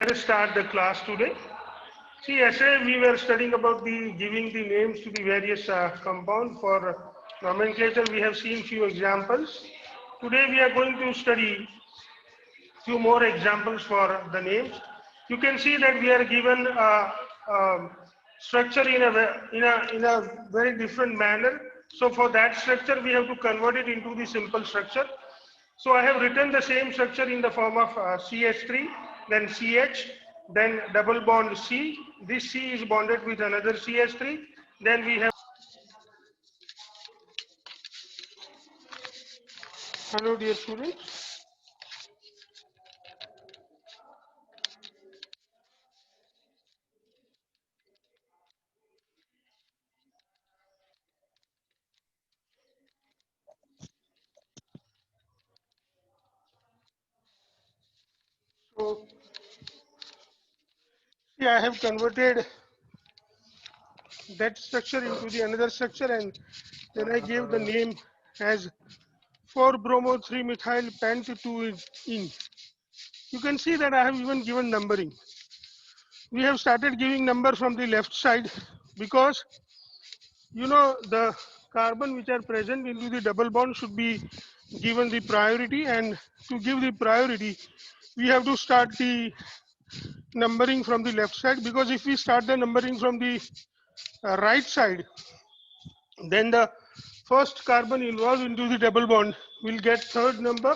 Let us start the class today. See, yesterday we were studying about the giving the names to the various compound for nomenclature. We have seen few examples. Today we are going to study few more examples for the names. You can see that we are given a structure in a very different manner. So for that structure, we have to convert it into the simple structure. So I have written the same structure in the form of CH3, then CH, then double bond C. This C is bonded with another CH3. Then we have, hello dear students. So see, I have converted that structure into the another structure, and then I gave the name as 4-bromo 3-methyl pent 2-in. You can see that I have even given numbering. We have started giving number from the left side because the carbon which are present into the double bond should be given the priority, and to give the priority we have to start the numbering from the left side, because if we start the numbering from the right side, then the first carbon involved into the double bond will get third number,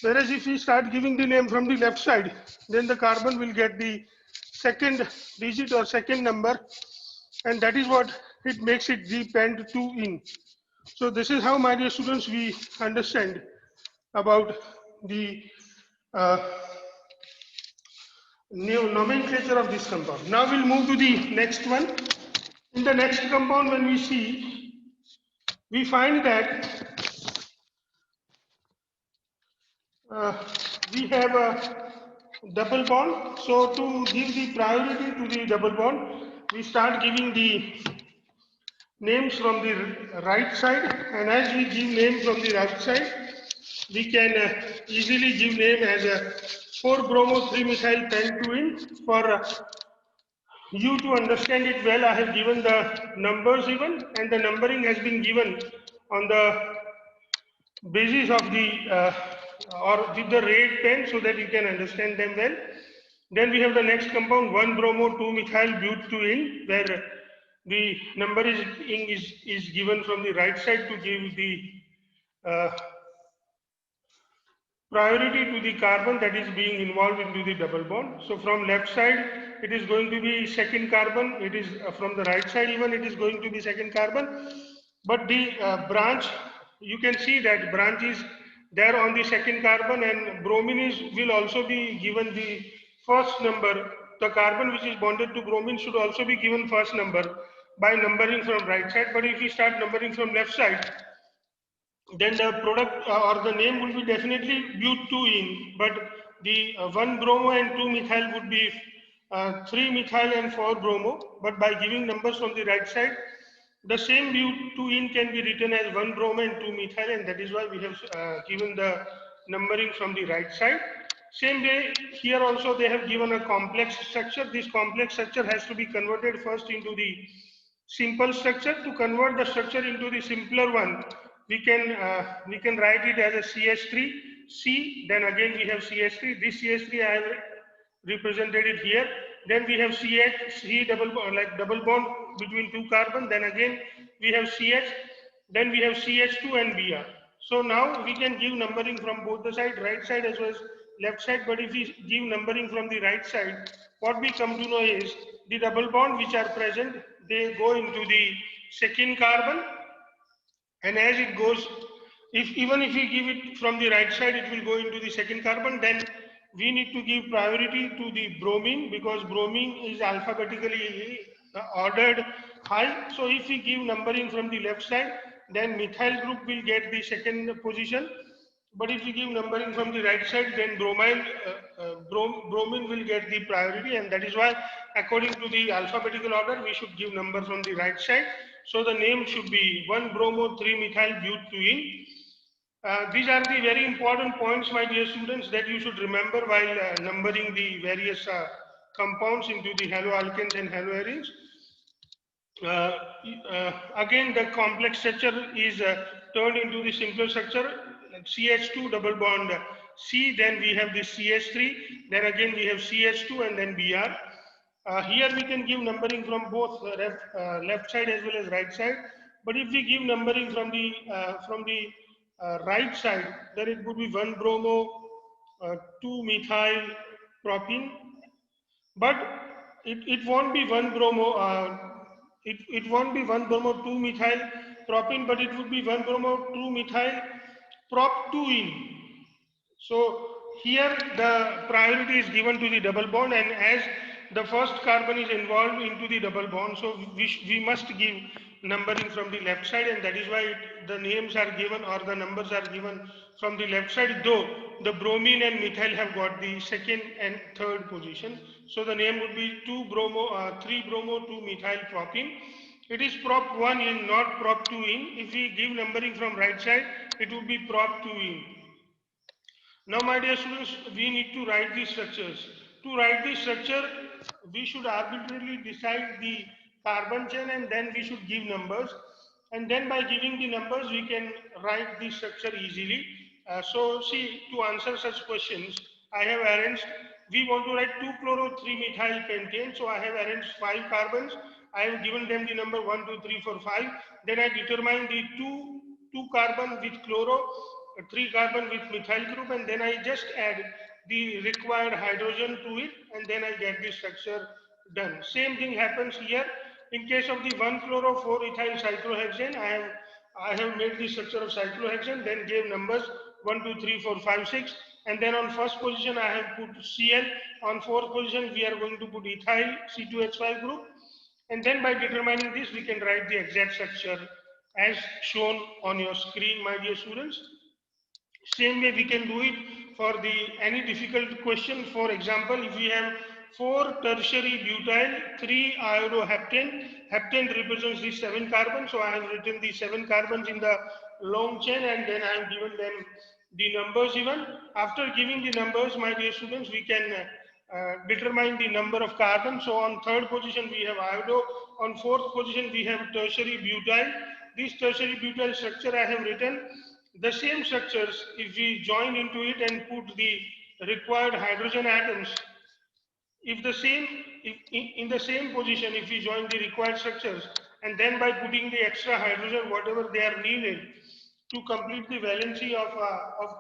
whereas if we start giving the name from the left side, then the carbon will get the second digit or second number, and that is what it makes it depend 2-in. So this is how, my dear students, we understand about the uh, new nomenclature of this compound. Now we'll move to the next one. In the next compound, when we see, we find that uh, we have a double bond. So to give the priority to the double bond, we start giving the names from the right side, and as we give name from the right side, we can easily give name as a 4-bromo 3-methyl pent 2-in. For you to understand it well, I have given the numbers even, and the numbering has been given on the basis of the or with the red pen, so that you can understand them well. Then we have the next compound 1-bromo 2-methyl but 2-in, where the numbering is given from the right side to give the uh, priority to the carbon that is being involved into the double bond. So from left side, it is going to be second carbon. It is from the right side even, it is going to be second carbon. But the branch, you can see that branch is there on the second carbon, and bromine will also be given the first number. The carbon which is bonded to bromine should also be given first number by numbering from right side. But if we start numbering from left side, then the product or the name will be definitely but 2-in, but the 1-bromo and 2-methyl would be 3-methyl and 4-bromo. But by giving numbers from the right side, the same but 2-in can be written as 1-bromo and 2-methyl, and that is why we have given the numbering from the right side. Same way, here also they have given a complex structure. This complex structure has to be converted first into the simple structure. To convert the structure into the simpler one, we can write it as a CH3 C. Then again we have CH3. This CH3 I have represented it here. Then we have CH C double bond, like double bond between two carbon. Then again we have CH. Then we have CH2 and Br. So now we can give numbering from both the side, right side as well as left side. But if we give numbering from the right side, what we come to know is the double bond which are present, they go into the second carbon, and as it goes, if even if we give it from the right side, it will go into the second carbon. Then we need to give priority to the bromine, because bromine is alphabetically ordered high. So if we give numbering from the left side, then methyl group will get the second position. But if we give numbering from the right side, then bromine will get the priority, and that is why, according to the alphabetical order, we should give number from the right side. So the name should be 1-bromo 3-methyl but 2-in. These are the very important points, my dear students, that you should remember while numbering the various compounds into the haloalkanes and haloarenes. Again, the complex structure is turned into the simpler structure, like CH2 double bond C, then we have the CH3, then again we have CH2 and then Br. Here we can give numbering from both left side as well as right side. But if we give numbering from the right side, then it would be 1 bromo, 2 methyl propene. But it won't be 1 bromo. It won't be 1 bromo 2 methyl propene, but it would be 1 bromo 2 methyl prop 2ene. So here the priority is given to the double bond, and as the first carbon is involved into the double bond, so we must give numbering from the left side, and that is why the names are given or the numbers are given from the left side, though the bromine and methyl have got the second and third position. So the name would be 3 bromo 2 methyl propene. It is prop 1 in, not prop 2 in. If we give numbering from right side, it would be prop 2 in. Now, my dear students, we need to write these structures. To write this structure, we should arbitrarily decide the carbon chain and then we should give numbers. And then by giving the numbers, we can write the structure easily. So, see, to answer such questions, I have arranged, we want to write 2-chloro-3-methyl pentane. So, I have arranged 5 carbons. I have given them the number 1, 2, 3, 4, 5. Then I determine the 2 carbon with chloro, 3 carbon with methyl group, and then I just add the required hydrogen to it, and then I get the structure done. Same thing happens here. In case of the 1-chloro-4-ethyl cyclohexane, I have made the structure of cyclohexane, then gave numbers 1, 2, 3, 4, 5, 6, and then on first position I have put Cl. On fourth position we are going to put ethyl C2H5 group, and then by determining this we can write the exact structure as shown on your screen, my dear students. Same way we can do it for any difficult question. For example, if we have 4 tertiary butyl, 3 iodoheptane, heptane represents the 7 carbons, so I have written the 7 carbons in the long chain and then I have given them the numbers even. After giving the numbers, my dear students, we can determine the number of carbons. So on third position we have iodo, on fourth position we have tertiary butyl. This tertiary butyl structure I have written. The same structures, if we join into it and put the required hydrogen atoms, in the same position, if we join the required structures, and then by putting the extra hydrogen, whatever they are needed to complete the valency of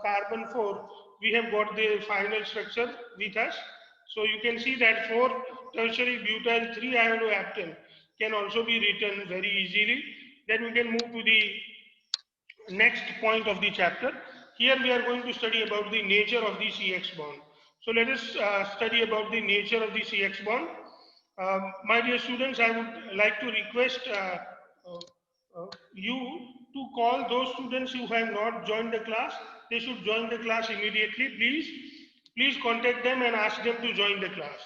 carbon 4, we have got the final structure with us. So you can see that 4 tertiary butyl 3 iodoheptane can also be written very easily. Then we can move to the next point of the chapter. Here we are going to study about the nature of the CX bond. So let us study about the nature of the CX bond. My dear students, I would like to request you to call those students who have not joined the class. They should join the class immediately. Please contact them and ask them to join the class.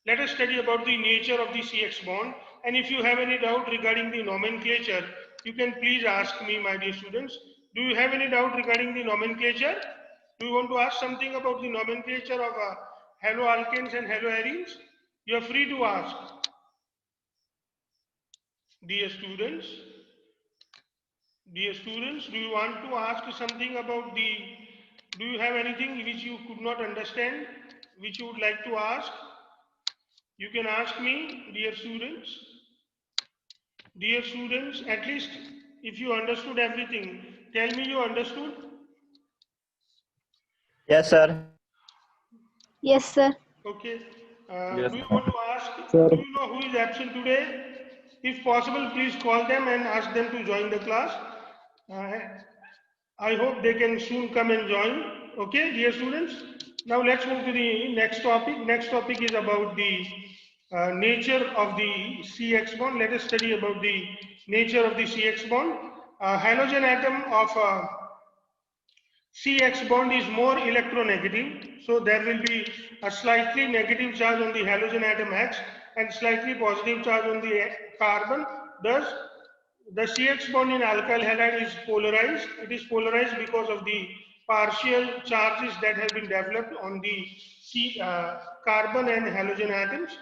Let us study about the nature of the CX bond. And if you have any doubt regarding the nomenclature, you can please ask me, my dear students. Do you have any doubt regarding the nomenclature? Do you want to ask something about the nomenclature of haloalkanes and haloarenes? You are free to ask. Dear students, do you want to ask something about do you have anything which you could not understand, which you would like to ask? You can ask me, dear students. Dear students, at least if you understood everything, tell me you understood. Yes, sir. Yes, sir. Okay. Yes. Do you want to ask, Sir. do you know who is absent today? If possible, please call them and ask them to join the class. I hope they can soon come and join. Okay, dear students. Now let's move to the next topic. Next topic is about the nature of the CX bond. Let us study about the nature of the CX bond. Halogen atom of CX bond is more electronegative. So there will be a slightly negative charge on the halogen atom X and slightly positive charge on the carbon. Thus, The CX bond in alkyl halide is polarized. It is polarized because of the partial charges that have been developed on the carbon and halogen atoms.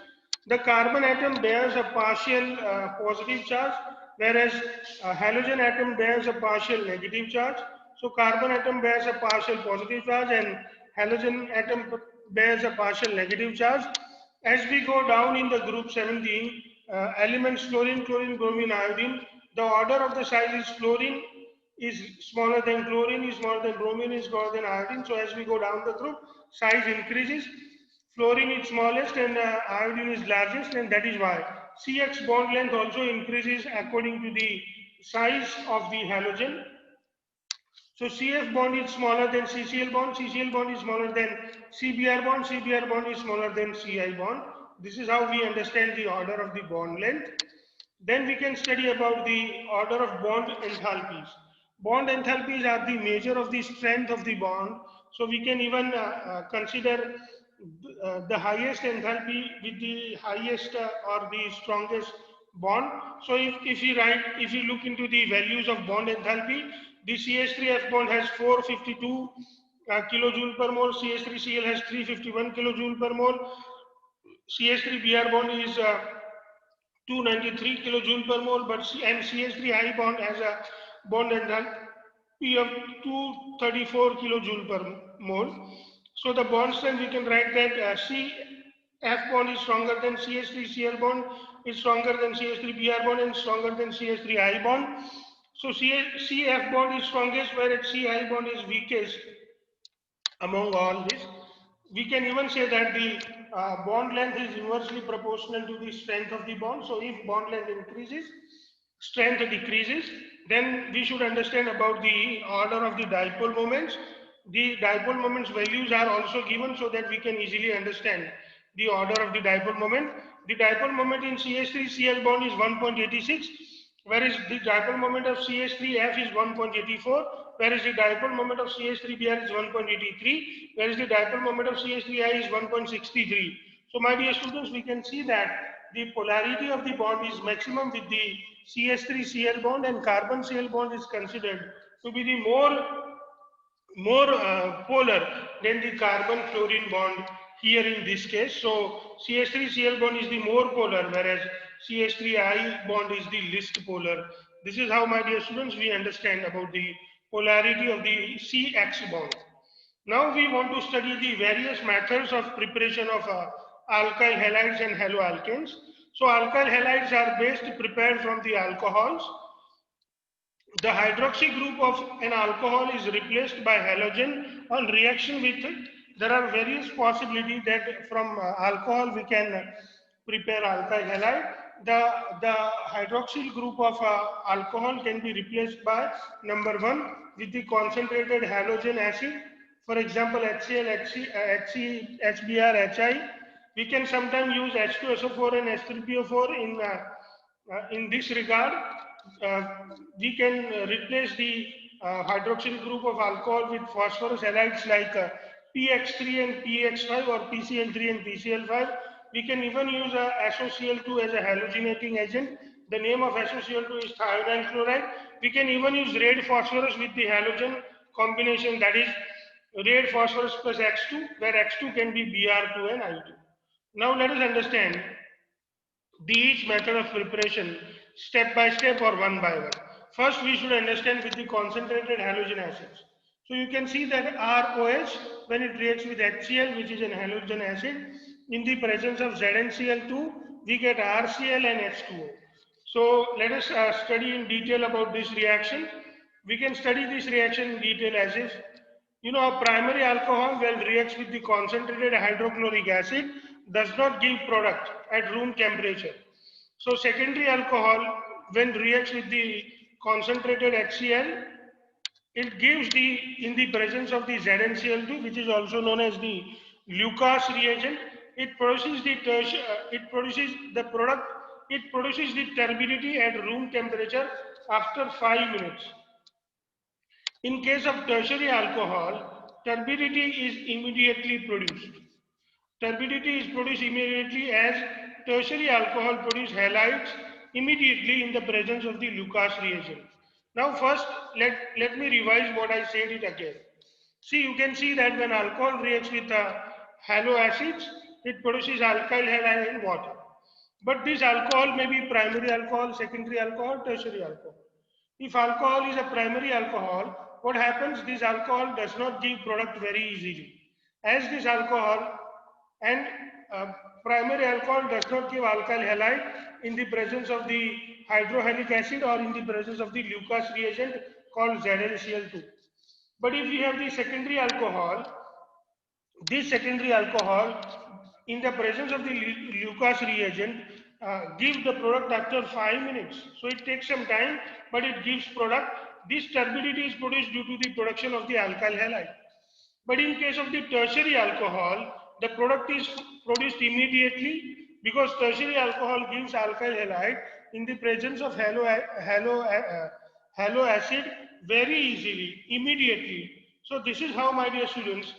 The carbon atom bears a partial positive charge, whereas a halogen atom bears a partial negative charge. So carbon atom bears a partial positive charge and halogen atom bears a partial negative charge. As we go down in the group 17, elements fluorine, chlorine, bromine, iodine, the order of the size is fluorine is smaller than chlorine, is smaller than bromine, is smaller than iodine. So as we go down the group, size increases. Fluorine is smallest and iodine is largest, and that is why CX bond length also increases according to the size of the halogen. So CF bond is smaller than CCl bond, CCl bond is smaller than CBr bond, CBr bond is smaller than Ci bond. This is how we understand the order of the bond length. Then we can study about the order of bond enthalpies. Bond enthalpies are the measure of the strength of the bond. So we can even consider the highest enthalpy with the highest or the strongest bond. So if you look into the values of bond enthalpy, the CH3F bond has 452 kilojoule per mole, CH3Cl has 351 kilojoule per mole, CH3Br bond is 293 kilojoule per mole, but and CH3 high bond has a bond enthalpy of 234 kilojoule per mole. So the bond strength we can write that CF bond is stronger than CH3Cl bond, is stronger than CH3Br bond, and stronger than CH3 high bond. So CF bond is strongest, whereas C high bond is weakest among all this. We can even say that the bond length is inversely proportional to the strength of the bond. So if bond length increases, strength decreases, then we should understand about the order of the dipole moments. The dipole moments values are also given so that we can easily understand the order of the dipole moment. The dipole moment in CH3Cl bond is 1.86, whereas the dipole moment of CH3F is 1.84, whereas the dipole moment of CH3Br is 1.83, whereas the dipole moment of CH3I is 1.63. So my dear students, we can see that the polarity of the bond is maximum with the CH3Cl bond, and carbon Cl bond is considered to be the more polar than the carbon fluorine bond here in this case. So CH3Cl bond is the more polar, whereas CH3I bond is the least polar. This is how, my dear students, we understand about the polarity of the CX bond. Now we want to study the various methods of preparation of alkyl halides and haloalkanes. So alkyl halides are based prepared from the alcohols. The hydroxy group of an alcohol is replaced by halogen on reaction with it. There are various possibilities that from alcohol we can prepare alkyl halide. The hydroxyl group of alcohol can be replaced by number one with the concentrated halogen acid. For example, HCl, HBr, HI. We can sometimes use H2SO4 and H3PO4 in this regard. We can replace the hydroxyl group of alcohol with phosphorus halides like PX3 and PX5 or PCl3 and PCl5. We can even use SOCl2 as a halogenating agent. The name of SOCl2 is thionyl chloride. We can even use red phosphorus with the halogen combination, that is red phosphorus plus X2, where X2 can be Br2 and I2. Now let us understand each method of preparation step by step or one by one. First, we should understand with the concentrated halogen acids. So you can see that ROH, when it reacts with HCl, which is an halogen acid, in the presence of ZnCl2, we get RCl and H2O. So let us study in detail about this reaction. We can study this reaction in detail as if, a primary alcohol, when reacts with the concentrated hydrochloric acid, does not give product at room temperature. So secondary alcohol, when reacts with the concentrated HCl, it gives in the presence of the ZnCl2, which is also known as the Lucas reagent, it produces the turbidity at room temperature after 5 minutes. In case of tertiary alcohol, turbidity is immediately produced. Turbidity is produced immediately as tertiary alcohol produce halides immediately in the presence of the Lucas reagent. Now first, let me revise what I said it again. See, you can see that when alcohol reacts with halo acids, it produces alkyl halide and water. But this alcohol may be primary alcohol, secondary alcohol, tertiary alcohol. If alcohol is a primary alcohol, what happens? This alcohol does not give product very easily. As this alcohol and uh, primary alcohol does not give alkyl halide in the presence of the hydrohalic acid or in the presence of the Lucas reagent called ZnCl2. But if we have the secondary alcohol, this secondary alcohol in the presence of the Lucas reagent gives the product after 5 minutes. So it takes some time, but it gives product. This turbidity is produced due to the production of the alkyl halide. But in case of the tertiary alcohol, the product is produced immediately because tertiary alcohol gives alkyl halide in the presence of halo acid very easily, immediately. So this is how, my dear students,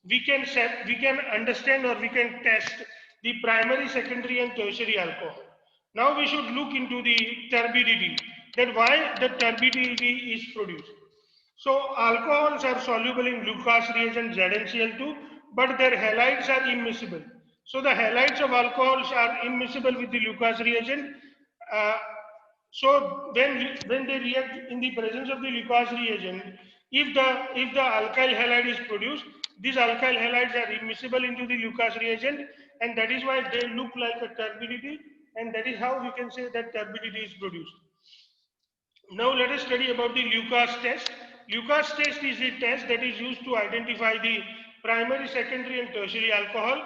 we can understand or we can test the primary, secondary and tertiary alcohol. Now we should look into the turbidity, that why the turbidity is produced. So alcohols are soluble in Lucas reagent ZnCl2, but their halides are immiscible. So the halides of alcohols are immiscible with the Lucas reagent. Uh, so when they react in the presence of the Lucas reagent, if the alkyl halide is produced, these alkyl halides are immiscible into the Lucas reagent, and that is why they look like a turbidity, and that is how we can say that turbidity is produced. Now let us study about the Lucas test. Lucas test is a test that is used to identify the primary, secondary and tertiary alcohol.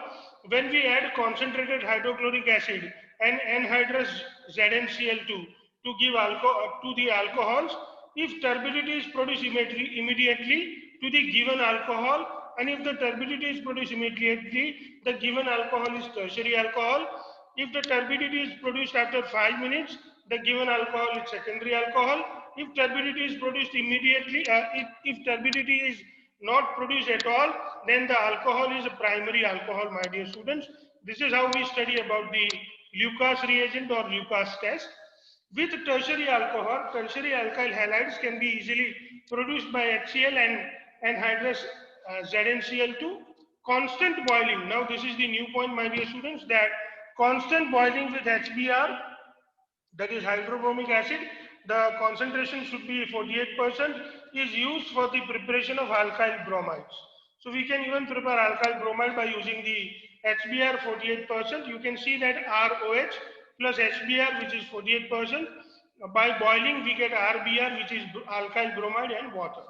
When we add concentrated hydrochloric acid and anhydrous ZnCl2 to give alcohol to the alcohols, if turbidity is produced immediately to the given alcohol, and if the turbidity is produced immediately, the given alcohol is tertiary alcohol. If the turbidity is produced after 5 minutes, the given alcohol is secondary alcohol. If turbidity is produced immediately, if turbidity is not produced at all, then the alcohol is a primary alcohol, my dear students. This is how we study about the Lucas reagent or Lucas test. With tertiary alcohol, tertiary alkyl halides can be easily produced by HCl and anhydrous ZnCl2. Constant boiling. Now this is the new point, my dear students, that constant boiling with HBr, that is hydrobromic acid, the concentration should be 48%, is used for the preparation of alkyl bromides. So we can even prepare alkyl bromide by using the HBr 48%. You can see that ROH plus HBr, which is 48%. By boiling, we get RBr, which is alkyl bromide and water.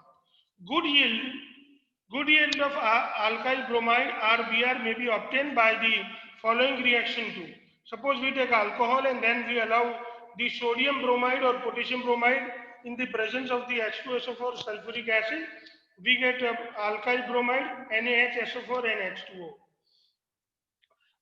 Good yield of alkyl bromide RBr may be obtained by the following reaction too. Suppose we take alcohol and then we allow the sodium bromide or potassium bromide in the presence of the H2SO4 sulfuric acid, we get alkyl bromide, NaHSO4 and H2O.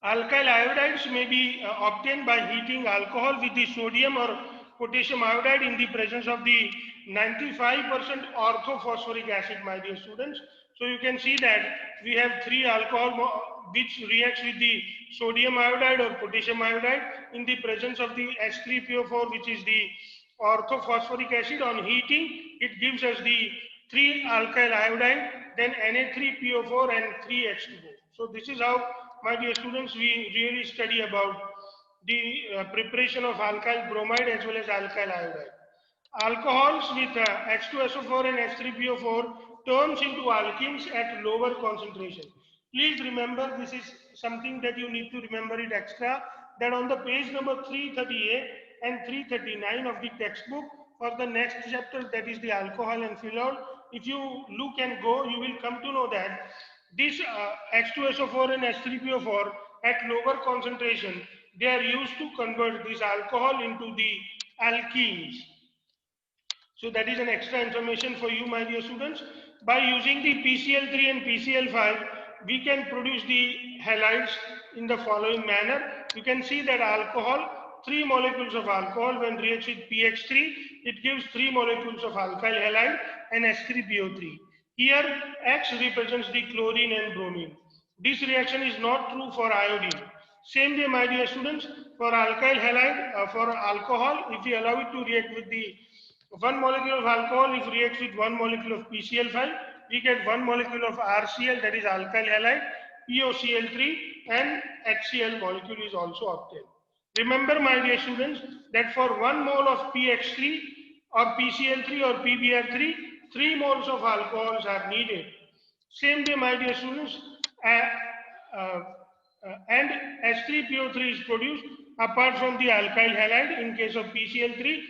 Alkyl iodides may be obtained by heating alcohol with the sodium or potassium iodide in the presence of the 95% orthophosphoric acid, my dear students. So you can see that we have three alcohol which reacts with the sodium iodide or potassium iodide in the presence of the H3PO4, which is the orthophosphoric acid. On heating, it gives us the 3 alkyl iodine, then Na3PO4 and 3H2O. So this is how, my dear students, we really study about the preparation of alkyl bromide as well as alkyl iodide. Alcohols with H2SO4 and H3PO4 turns into alkenes at lower concentration. Please remember, this is something that you need to remember it extra, that on the page number 338 and 339 of the textbook for the next chapter, that is the alcohol and phenol, if you look and go, you will come to know that this H2SO4 and H3PO4 at lower concentration, they are used to convert this alcohol into the alkenes. So that is an extra information for you, my dear students. By using the PCl3 and PCl5, we can produce the halides in the following manner. You can see that alcohol, 3 molecules of alcohol, when reacts with pH3, it gives 3 molecules of alkyl halide and H3PO3. Here, X represents the chlorine and bromine. This reaction is not true for iodine. Same way, my dear students, for alkyl halide, for alcohol, if we allow it to react with the one molecule of alcohol, if reacts with one molecule of PCl5, we get one molecule of RCl, that is alkyl halide, POCl3, and HCl molecule is also obtained. Remember, my dear students, that for 1 mole of PX3 or PCl3 or PBr3, 3 moles of alcohols are needed. Same way, my dear students, uh, and H3PO3 is produced apart from the alkyl halide. In case of PCl3,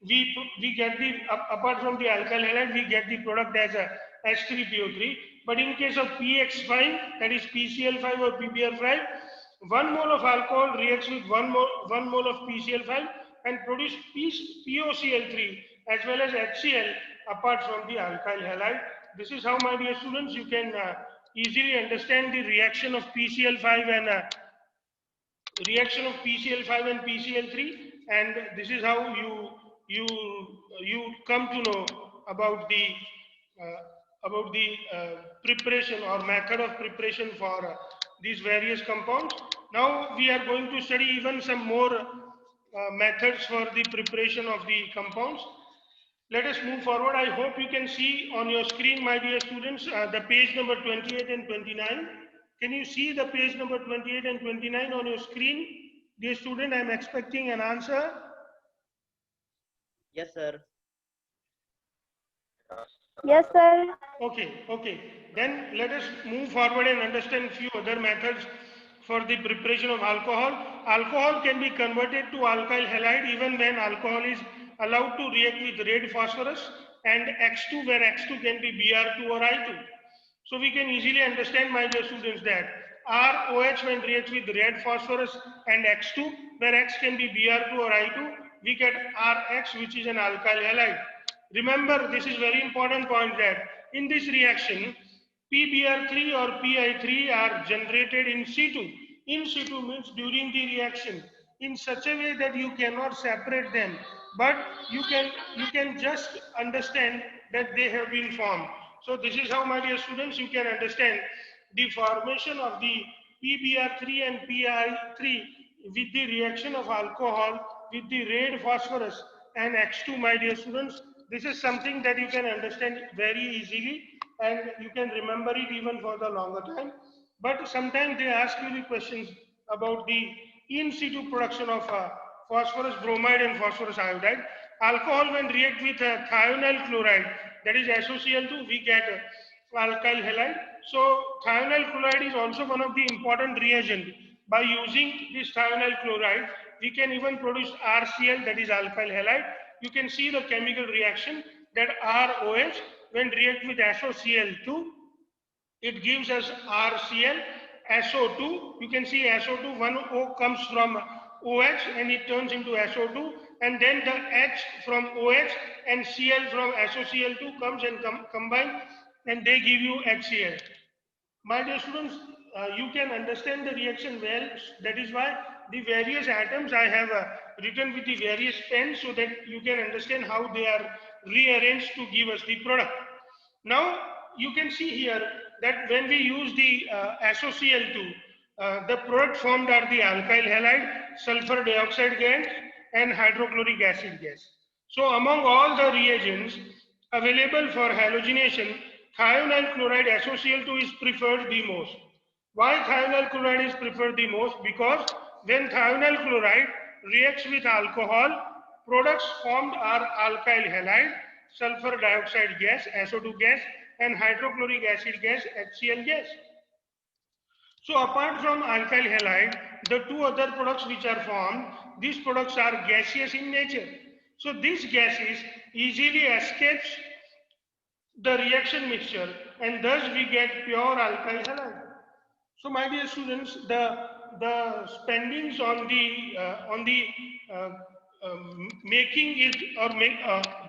we get the, apart from the alkyl halide, we get the product as a H3PO3. But in case of PX5, that is PCl5 or PBr5, 1 mole of alcohol reacts with 1 mole of PCl5 and produce POCl3 as well as HCl apart from the alkyl halide. This is how, my dear students, you can easily understand the reaction of PCl5 and PCl3, and this is how you come to know about the preparation or method of preparation for these various compounds. Now we are going to study even some more methods for the preparation of the compounds. Let us move forward. I hope you can see on your screen, my dear students, the page number 28 and 29. Can you see the page number 28 and 29 on your screen? Dear student, I am expecting an answer. Yes, sir. Yes, sir. Okay. Then let us move forward and understand few other methods for the preparation of alcohol. Alcohol can be converted to alkyl halide even when alcohol is allowed to react with red phosphorus and X2, where X2 can be Br2 or I2. So we can easily understand, my dear students, that ROH when reacts with red phosphorus and X2, where X can be Br2 or I2, we get RX, which is an alkyl halide. Remember, this is very important point, that in this reaction, PBr3 or PI3 are generated in situ. In situ means during the reaction, in such a way that you cannot separate them, but you can just understand that they have been formed. So this is how, my dear students, you can understand the formation of the PBr3 and PI3 with the reaction of alcohol with the red phosphorus and X2, my dear students. This is something that you can understand very easily and you can remember it even for the longer time. But sometimes they ask you the questions about the in situ production of phosphorus bromide and phosphorus iodide. Alcohol when react with thionyl chloride, that is SOCl2, we get alkyl halide. So thionyl chloride is also one of the important reagent. By using this thionyl chloride, we can even produce RCl, that is alkyl halide. You can see the chemical reaction that ROH when react with SOCl2, it gives us RCl, SO2. You can see SO2, one O comes from OH and it turns into SO2, and then the H from OH and Cl from SOCl2 comes and combine, and they give you HCl. My dear students, you can understand the reaction well. That is why the various atoms I have written with the various pens so that you can understand how they are rearranged to give us the product. Now you can see here that when we use the SOCl2, the product formed are the alkyl halide, sulfur dioxide gas and hydrochloric acid gas. So among all the reagents available for halogenation, thionyl chloride SOCl2 is preferred the most. Why thionyl chloride is preferred the most? Because when thionyl chloride reacts with alcohol, products formed are alkyl halide, sulfur dioxide gas, SO2 gas, and hydrochloric acid gas, HCl gas. So apart from alkyl halide, the two other products which are formed, these products are gaseous in nature. So these gases easily escapes the reaction mixture and thus we get pure alkyl halide. So my dear students, the spendings on the making it or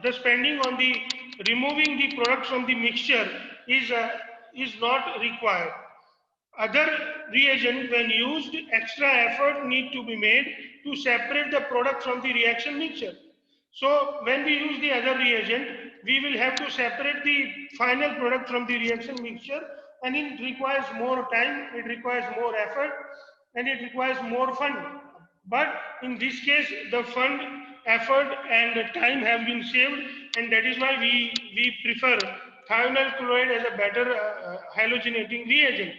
the spending on the removing the products from the mixture is not required. Other reagent when used, extra effort need to be made to separate the product from the reaction mixture. So when we use the other reagent, we will have to separate the final product from the reaction mixture, and it requires more time, it requires more effort, and it requires more fund. But in this case, the fund, effort and time have been saved, and that is why we prefer thionyl chloride as a better halogenating reagent.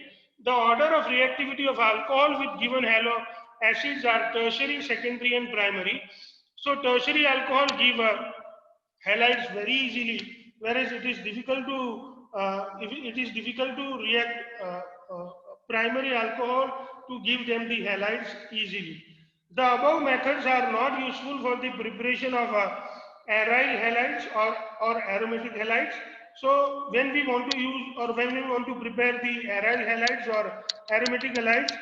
The order of reactivity of alcohol with given halo acids are tertiary, secondary and primary. So tertiary alcohol give halides very easily, whereas it is difficult to react primary alcohol to give them the halides easily. The above methods are not useful for the preparation of aryl halides or aromatic halides. So when we want to use or when we want to prepare the aryl halides or aromatic halides,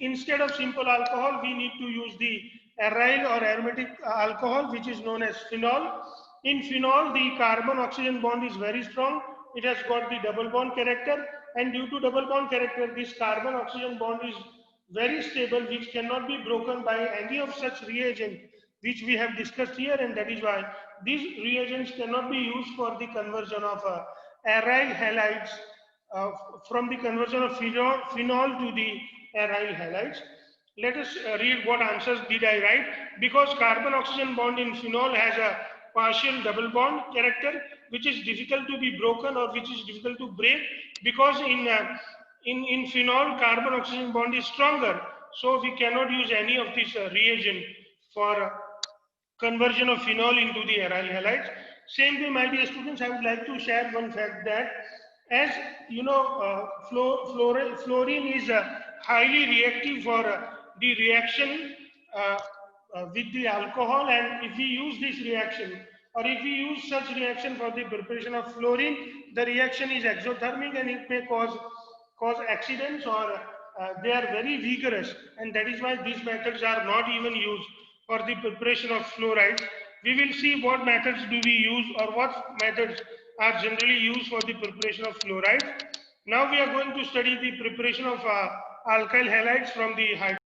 instead of simple alcohol, we need to use the aryl or aromatic alcohol, which is known as phenol. In phenol, the carbon-oxygen bond is very strong. It has got the double bond character, and due to double bond character, this carbon-oxygen bond is very stable, which cannot be broken by any of such reagent which we have discussed here, and that is why these reagents cannot be used for the conversion of aryl halides, from the conversion of phenol to the aryl halides. Let us read what answers did I write. Because carbon-oxygen bond in phenol has a partial double bond character, which is difficult to be broken or which is difficult to break, because in phenol, carbon-oxygen bond is stronger. So we cannot use any of this reagent for conversion of phenol into the aryl halides. Same way, my dear students, I would like to share one fact that, as you know, fluorine is highly reactive for the reaction with the alcohol, and if we use this reaction or if we use such reaction for the preparation of fluorine, the reaction is exothermic and it may cause accidents, or they are very vigorous, and that is why these methods are not even used for the preparation of fluoride. We will see what methods do we use or what methods are generally used for the preparation of fluoride. Now we are going to study the preparation of alkyl halides from the